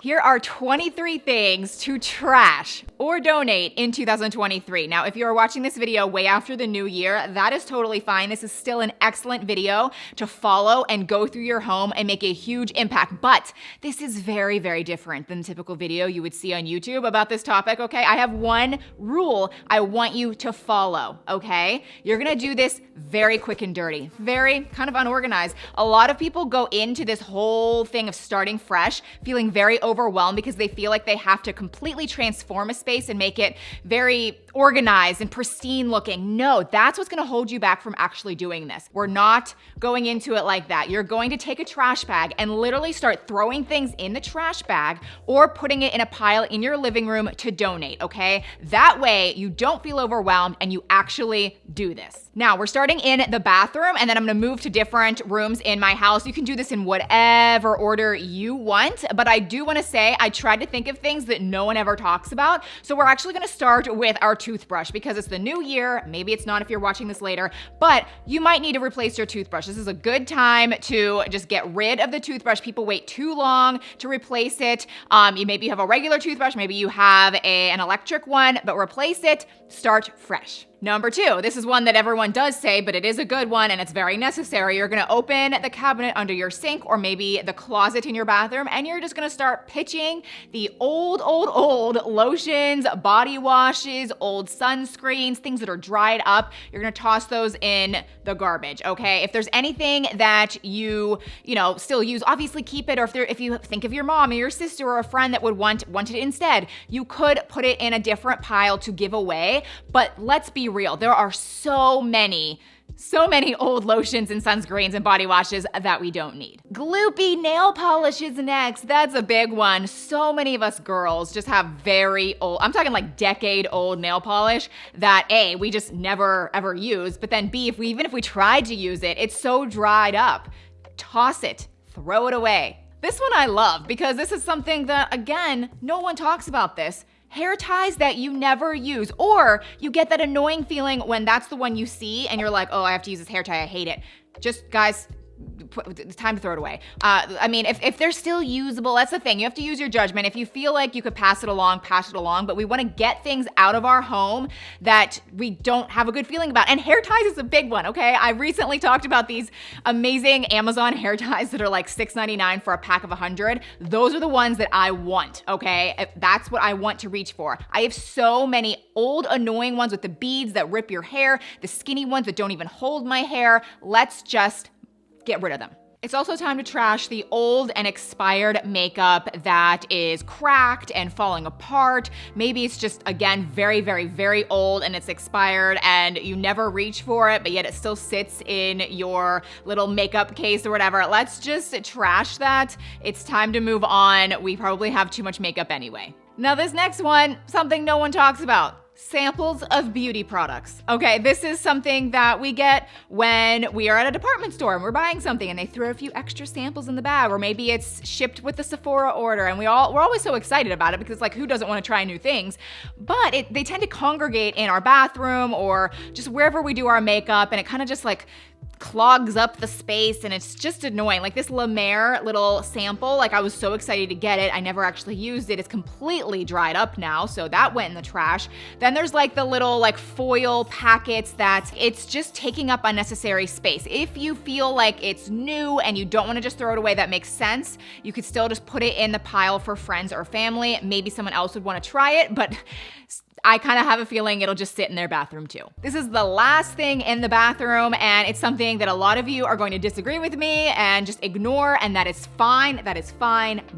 Here are 23 things to trash or donate in 2023. Now, if you are watching this video way after the new year, that is totally fine. This is still an excellent video to follow and go through your home and make a huge impact. But this is very, very different than the typical video you would see on YouTube about this topic, okay? I have one rule I want you to follow, okay? You're gonna do this very quick and dirty, very kind of unorganized. A lot of people go into this whole thing of starting fresh, feeling very overwhelmed because they feel like they have to completely transform a space and make it very organized and pristine looking. No, that's what's gonna hold you back from actually doing this. We're not going into it like that. You're going to take a trash bag and literally start throwing things in the trash bag or putting it in a pile in your living room to donate, okay? That way you don't feel overwhelmed and you actually do this. Now, we're starting in the bathroom and then I'm gonna move to different rooms in my house. You can do this in whatever order you want, but I do wanna say I tried to think of things that no one ever talks about. So we're actually gonna start with our toothbrush because it's the new year. Maybe it's not if you're watching this later, but you might need to replace your toothbrush. This is a good time to just get rid of the toothbrush. People wait too long to replace it. Maybe you have a regular toothbrush, maybe you have an electric one, but replace it, start fresh. Number 2, this is one that everyone does say, but it is a good one and it's very necessary. You're gonna open the cabinet under your sink or maybe the closet in your bathroom and you're just gonna start pitching the old lotions, body washes, old sunscreens, things that are dried up. You're gonna toss those in the garbage, okay? If there's anything that you still use, obviously keep it, or if you think of your mom or your sister or a friend that would want it instead, you could put it in a different pile to give away, but let's be real. There are so many old lotions and sunscreens and body washes that we don't need. Gloopy nail polish is next. That's a big one. So many of us girls just have very old, I'm talking like decade old nail polish that A, we just never ever use, but then B, even if we tried to use it, it's so dried up. Toss it, throw it away. This one I love because this is something that, again, no one talks about this. Hair ties that you never use, or you get that annoying feeling when that's the one you see and you're like, oh, I have to use this hair tie, I hate it. Just, guys, it's time to throw it away. If they're still usable, that's the thing. You have to use your judgment. If you feel like you could pass it along, but we want to get things out of our home that we don't have a good feeling about. And hair ties is a big one, okay? I recently talked about these amazing Amazon hair ties that are like $6.99 for a pack of 100. Those are the ones that I want, okay? That's what I want to reach for. I have so many old annoying ones with the beads that rip your hair, the skinny ones that don't even hold my hair. Let's just get rid of them. It's also time to trash the old and expired makeup that is cracked and falling apart. Maybe it's just, again, very, very, very old and it's expired and you never reach for it, but yet it still sits in your little makeup case or whatever. Let's just trash that. It's time to move on. We probably have too much makeup anyway. Now this next one, something no one talks about. Samples of beauty products. Okay, this is something that we get when we are at a department store and we're buying something and they throw a few extra samples in the bag, or maybe it's shipped with the Sephora order and we're always so excited about it because, like, who doesn't want to try new things? But they tend to congregate in our bathroom or just wherever we do our makeup, and it kind of just like clogs up the space and it's just annoying. Like this La Mer little sample, like I was so excited to get it. I never actually used it. It's completely dried up now, so that went in the trash. Then there's like the little like foil packets that it's just taking up unnecessary space. If you feel like it's new and you don't want to just throw it away, that makes sense. You could still just put it in the pile for friends or family. Maybe someone else would want to try it, but I kind of have a feeling it'll just sit in their bathroom too. This is the last thing in the bathroom, and it's something that a lot of you are going to disagree with me and just ignore, and that is fine,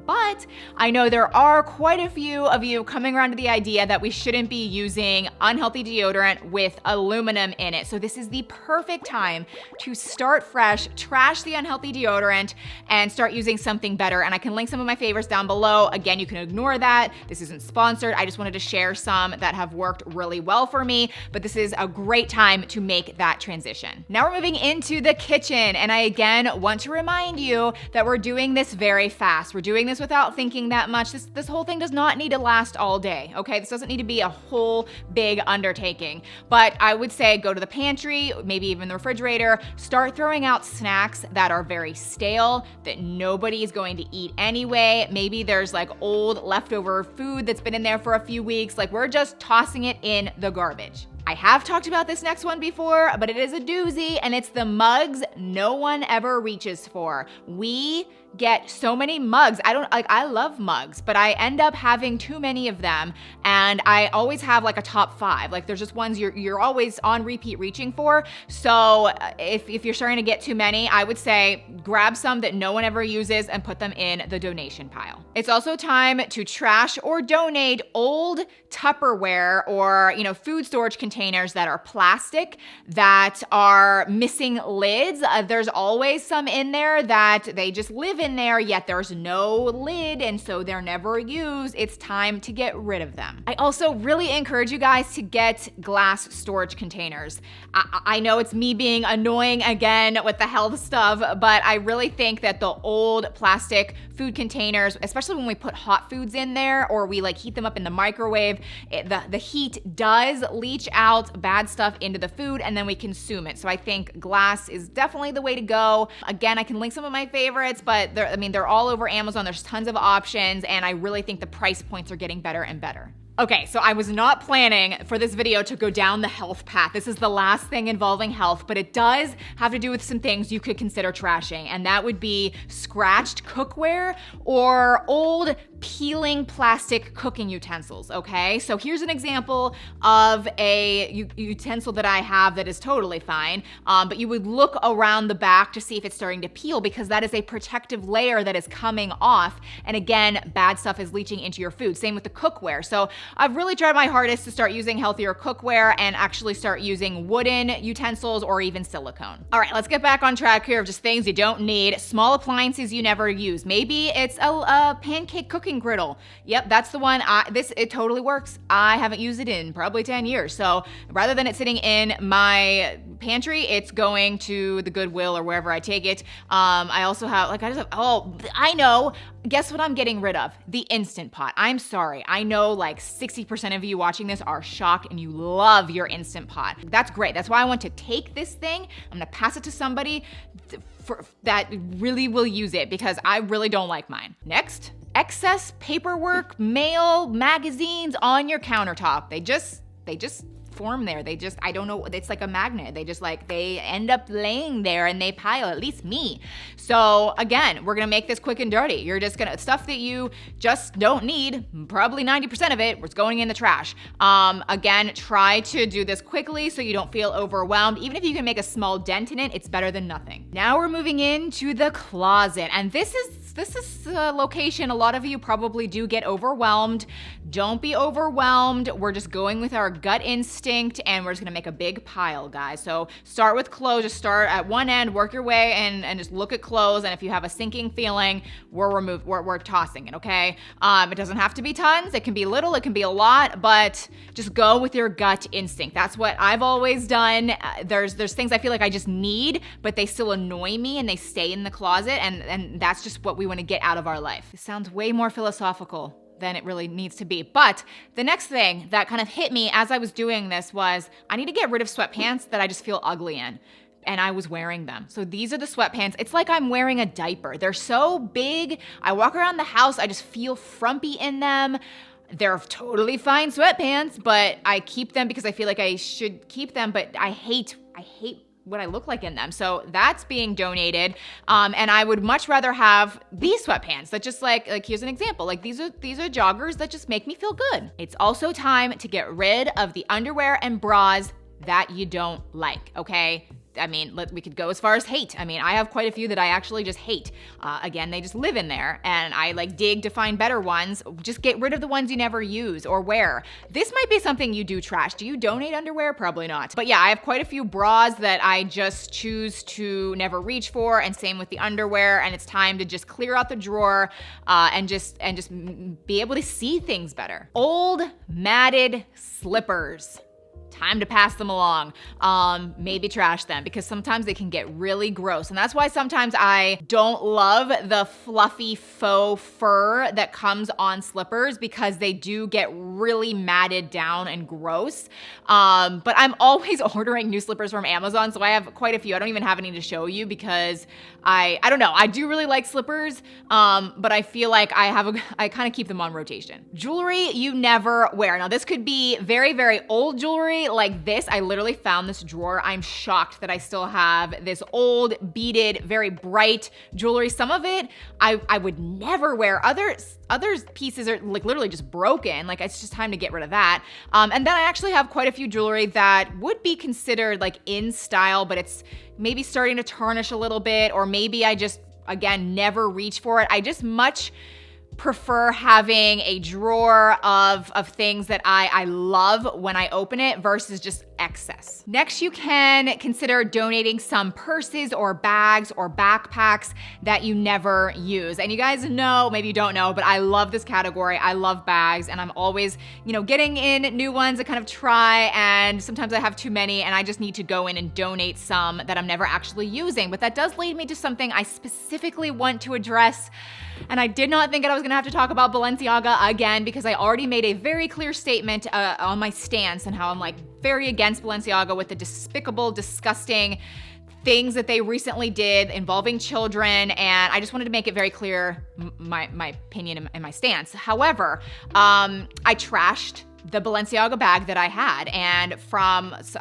but I know there are quite a few of you coming around to the idea that we shouldn't be using unhealthy deodorant with aluminum in it. So this is the perfect time to start fresh, trash the unhealthy deodorant, and start using something better. And I can link some of my favorites down below. Again, you can ignore that. This isn't sponsored. I just wanted to share some that that have worked really well for me, but this is a great time to make that transition. Now we're moving into the kitchen, and I again want to remind you that we're doing this very fast. We're doing this without thinking that much. This whole thing does not need to last all day, okay? This doesn't need to be a whole big undertaking, but I would say go to the pantry, maybe even the refrigerator, start throwing out snacks that are very stale, that nobody is going to eat anyway. Maybe there's like old leftover food that's been in there for a few weeks. Like, we're just tossing it in the garbage. I have talked about this next one before, but it is a doozy, and it's the mugs no one ever reaches for. We get so many mugs. I love mugs, but I end up having too many of them, and I always have like a top 5. Like, there's just ones you're always on repeat reaching for. So if you're starting to get too many, I would say grab some that no one ever uses and put them in the donation pile. It's also time to trash or donate old Tupperware or, food storage containers that are plastic, that are missing lids. There's always some in there that they just live in there, yet there's no lid, and so they're never used. It's time to get rid of them. I also really encourage you guys to get glass storage containers. I know it's me being annoying again with the health stuff, but I really think that the old plastic food containers, especially when we put hot foods in there or we like heat them up in the microwave, the heat does leach out bad stuff into the food, and then we consume it. So I think glass is definitely the way to go. Again, I can link some of my favorites, but they're all over Amazon. There's tons of options, and I really think the price points are getting better and better. Okay, so I was not planning for this video to go down the health path. This is the last thing involving health, but it does have to do with some things you could consider trashing, and that would be scratched cookware or old peeling plastic cooking utensils, okay? So here's an example of a utensil that I have that is totally fine, but you would look around the back to see if it's starting to peel, because that is a protective layer that is coming off, and again, bad stuff is leaching into your food. Same with the cookware. So I've really tried my hardest to start using healthier cookware and actually start using wooden utensils or even silicone. All right, let's get back on track here of just things you don't need. Small appliances you never use. Maybe it's a pancake cooking griddle. Yep, that's the one. It totally works. I haven't used it in probably 10 years. So rather than it sitting in my pantry, it's going to the Goodwill or wherever I take it. I also have, I know. Guess what I'm getting rid of? The Instant Pot. I'm sorry. I know like 60% of you watching this are shocked and you love your Instant Pot. That's great. That's why I want to take this thing. I'm gonna pass it to somebody that really will use it, because I really don't like mine. Next, excess paperwork, mail, magazines on your countertop. They just form there. I don't know, it's like a magnet. They end up laying there and they pile, at least me. So again, we're gonna make this quick and dirty. You're just gonna, stuff that you just don't need, probably 90% of it, was going in the trash. Again, try to do this quickly so you don't feel overwhelmed. Even if you can make a small dent in it, it's better than nothing. Now we're moving into the closet, and this is a location a lot of you probably do get overwhelmed. Don't be overwhelmed. We're just going with our gut instinct, and we're just gonna make a big pile, guys. So start with clothes. Just start at one end, work your way, and just look at clothes. And if you have a sinking feeling, we're tossing it, okay? It doesn't have to be tons. It can be little, it can be a lot, but just go with your gut instinct. That's what I've always done. There's things I feel like I just need, but they still annoy me and they stay in the closet, and that's just what we want to get out of our life. It sounds way more philosophical than it really needs to be. But the next thing that kind of hit me as I was doing this was, I need to get rid of sweatpants that I just feel ugly in. And I was wearing them. So these are the sweatpants. It's like I'm wearing a diaper. They're so big. I walk around the house, I just feel frumpy in them. They're totally fine sweatpants, but I keep them because I feel like I should keep them, but I hate what I look like in them. So that's being donated. And I would much rather have these sweatpants that just like here's an example. Like these are joggers that just make me feel good. It's also time to get rid of the underwear and bras that you don't like, okay? I mean, we could go as far as hate. I mean, I have quite a few that I actually just hate. Again, they just live in there, and I like dig to find better ones. Just get rid of the ones you never use or wear. This might be something you do trash. Do you donate underwear? Probably not. But yeah, I have quite a few bras that I just choose to never reach for, and same with the underwear, and it's time to just clear out the drawer and just be able to see things better. Old matted slippers. Time to pass them along. Maybe trash them, because sometimes they can get really gross. And that's why sometimes I don't love the fluffy faux fur that comes on slippers, because they do get really matted down and gross. But I'm always ordering new slippers from Amazon, so I have quite a few. I don't even have any to show you because I don't know. I do really like slippers, but I feel like I kind of keep them on rotation. Jewelry you never wear. Now this could be very, very old jewelry like this. I literally found this drawer. I'm shocked that I still have this old beaded, very bright jewelry. Some of it I would never wear. Other pieces are like literally just broken. Like it's just time to get rid of that. And then I actually have quite a few jewelry that would be considered like in style, but it's maybe starting to tarnish a little bit, or maybe I just, again, never reach for it. I just much prefer having a drawer of things that I love when I open it versus just excess. Next, you can consider donating some purses or bags or backpacks that you never use. And you guys know, maybe you don't know, but I love this category. I love bags, and I'm always, getting in new ones to kind of try, and sometimes I have too many and I just need to go in and donate some that I'm never actually using. But that does lead me to something I specifically want to address. And I did not think that I was gonna have to talk about Balenciaga again, because I already made a very clear statement on my stance and how I'm like very against Balenciaga with the despicable, disgusting things that they recently did involving children. And I just wanted to make it very clear my opinion and my stance. However, I trashed the Balenciaga bag that I had, and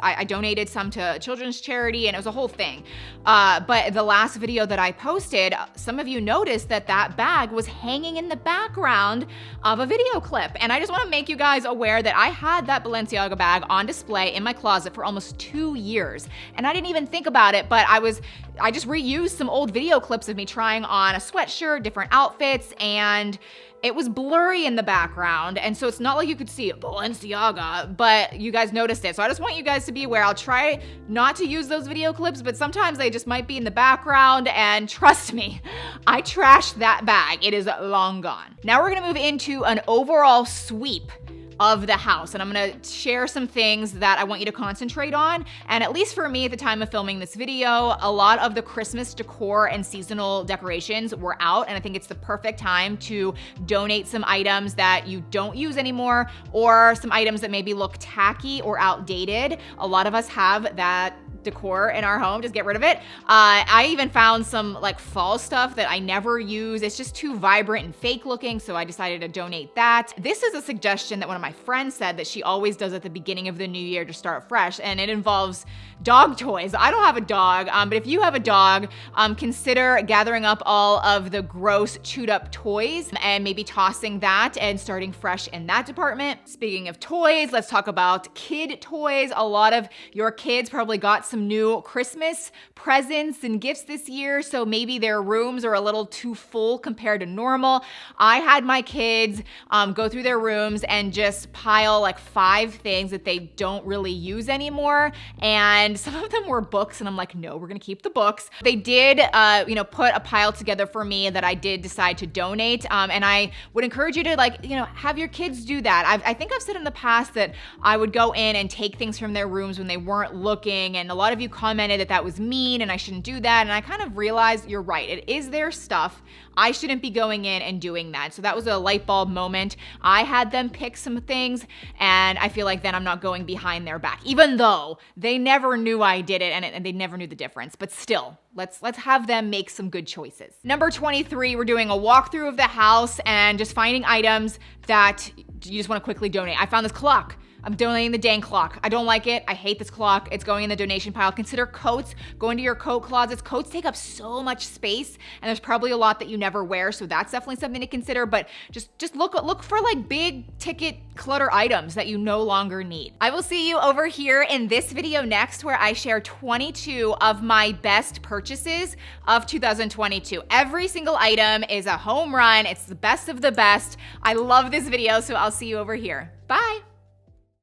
I donated some to children's charity, and it was a whole thing. But the last video that I posted, some of you noticed that bag was hanging in the background of a video clip. And I just want to make you guys aware that I had that Balenciaga bag on display in my closet for almost 2 years. And I didn't even think about it, but I just reused some old video clips of me trying on a sweatshirt, different outfits, and it was blurry in the background, and so it's not like you could see Balenciaga, but you guys noticed it. So I just want you guys to be aware. I'll try not to use those video clips, but sometimes they just might be in the background, and trust me, I trashed that bag. It is long gone. Now we're gonna move into an overall sweep of the house, and I'm gonna share some things that I want you to concentrate on. And at least for me at the time of filming this video, a lot of the Christmas decor and seasonal decorations were out, and I think it's the perfect time to donate some items that you don't use anymore, or some items that maybe look tacky or outdated. A lot of us have that decor in our home, just get rid of it. I even found some like fall stuff that I never use. It's just too vibrant and fake looking, so I decided to donate that. This is a suggestion that one of my friends said that she always does at the beginning of the new year to start fresh, and it involves dog toys. I don't have a dog, but if you have a dog, consider gathering up all of the gross chewed up toys and maybe tossing that and starting fresh in that department. Speaking of toys, let's talk about kid toys. A lot of your kids probably got some new Christmas presents and gifts this year, so maybe their rooms are a little too full compared to normal. I had my kids go through their rooms and just pile like 5 things that they don't really use anymore, and some of them were books, and I'm like, no, we're gonna keep the books. They did put a pile together for me that I did decide to donate, and I would encourage you to have your kids do that. I think I've said in the past that I would go in and take things from their rooms when they weren't looking, and a lot of you commented that was mean and I shouldn't do that, and I kind of realized you're right. It is their stuff. I shouldn't be going in and doing that. So that was a light bulb moment. I had them pick some things, and I feel like then I'm not going behind their back, even though they never knew I did it and they never knew the difference. But still, let's have them make some good choices. Number 23, we're doing a walkthrough of the house and just finding items that you just want to quickly donate. I found this clock. I'm donating the dang clock. I don't like it. I hate this clock. It's going in the donation pile. Consider coats. Go into your coat closets. Coats take up so much space, and there's probably a lot that you never wear, so that's definitely something to consider. But just look for like big ticket clutter items that you no longer need. I will see you over here in this video next, where I share 22 of my best purchases of 2022. Every single item is a home run. It's the best of the best. I love this video, so I'll see you over here. Bye.